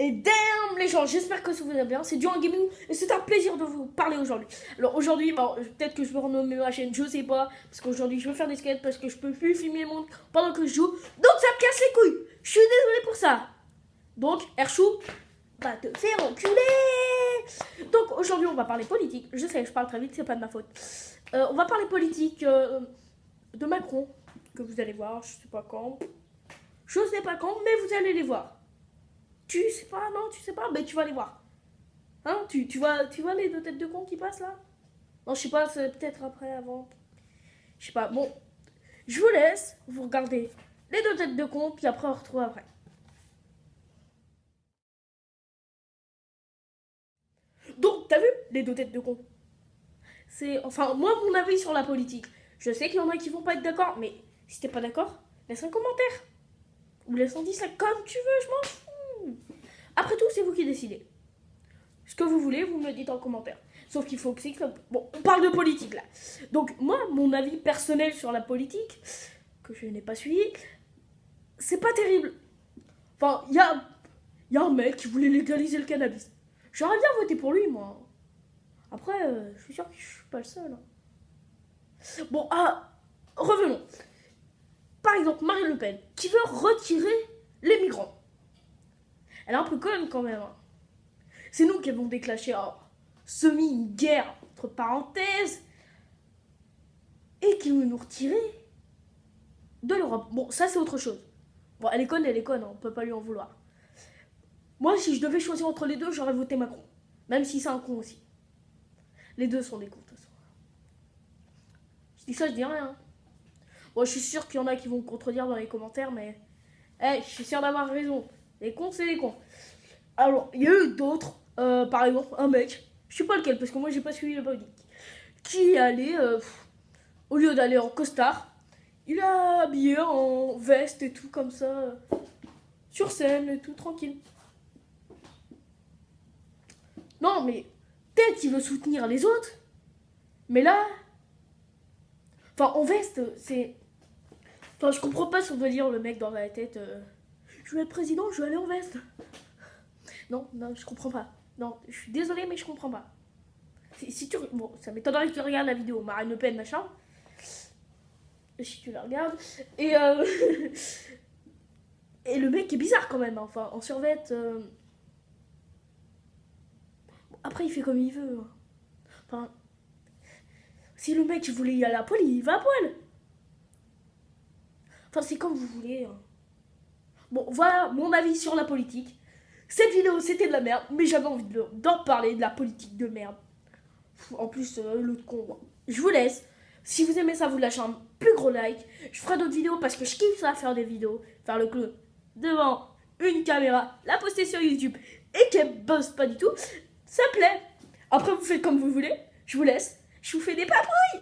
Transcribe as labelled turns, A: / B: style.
A: Et damn les gens, j'espère que ça vous va bien, c'est Duan Gaming et c'est un plaisir de vous parler aujourd'hui. Alors aujourd'hui, bon, peut-être que je vais renommer ma chaîne, je sais pas, parce qu'aujourd'hui je vais faire des skates parce que je peux plus filmer le monde pendant que je joue, donc ça me casse les couilles, je suis désolé pour ça. Donc, Erchou, va te faire enculer. Donc aujourd'hui on va parler politique, je sais, je parle très vite, c'est pas de ma faute. On va parler politique de Macron, que vous allez voir, je sais pas quand, mais vous allez les voir. Tu sais pas, non, tu sais pas, mais tu vas les voir. Hein, tu vois les deux têtes de con qui passent là? Non, je sais pas, c'est peut-être après, avant. Je sais pas, bon. Je vous laisse, vous regardez les deux têtes de con, puis après on retrouve après. Donc, t'as vu les deux têtes de con? C'est, enfin, moi, mon avis sur la politique. Je sais qu'il y en a qui vont pas être d'accord, mais si t'es pas d'accord, laisse un commentaire. Ou laisse un dislike comme tu veux, je m'en fous. Après tout, c'est vous qui décidez. Ce que vous voulez, vous me le dites en commentaire. Sauf qu'il faut que c'est... Bon, on parle de politique, là. Donc, moi, mon avis personnel sur la politique, que je n'ai pas suivi, c'est pas terrible. Enfin, il y a un mec qui voulait légaliser le cannabis. J'aurais bien voté pour lui, moi. Après, je suis sûr que je suis pas le seul. Bon, revenons. Par exemple, Marine Le Pen, qui veut retirer les migrants. Elle est un peu conne quand même. C'est nous qui avons déclenché semi une guerre, entre parenthèses, et qui veut nous retirer de l'Europe. Bon, ça c'est autre chose. Bon, elle est conne, hein, on peut pas lui en vouloir. Moi, si je devais choisir entre les deux, j'aurais voté Macron. Même si c'est un con aussi. Les deux sont des cons, de toute façon. Je dis ça, je dis rien. Bon, je suis sûr qu'il y en a qui vont me contredire dans les commentaires, mais... je suis sûr d'avoir raison. Les cons, c'est les cons. Alors, il y a eu d'autres. Par exemple, un mec, je sais pas lequel, parce que moi, j'ai pas suivi la politique, qui est allé, au lieu d'aller en costard, il a habillé en veste et tout, comme ça, sur scène et tout, tranquille. Non, mais peut-être qu'il veut soutenir les autres, mais là... Enfin, en veste, c'est... Enfin, je comprends pas si on doit dire le mec dans la tête, je vais être président, je vais aller en veste. Non, je comprends pas. Non, je suis désolée, mais je comprends pas. Si tu... Bon, ça m'étonnerait que tu regardes la vidéo Marine Le Pen, machin. Si tu la regardes. Et et le mec est bizarre quand même, hein. Enfin, en survette... Après, il fait comme il veut. Enfin... Si le mec voulait y aller à poil, il va à poil. Enfin, c'est comme vous voulez. Bon, voilà mon avis sur la politique. Cette vidéo, c'était de la merde, mais j'avais envie d'en parler, de la politique de merde. En plus, l'autre con. Je vous laisse. Si vous aimez ça, vous lâchez un plus gros like. Je ferai d'autres vidéos parce que je kiffe ça, faire des vidéos. Faire le clown devant une caméra, la poster sur YouTube et qu'elle bosse pas du tout. Ça plaît. Après, vous faites comme vous voulez. Je vous laisse. Je vous fais des papouilles.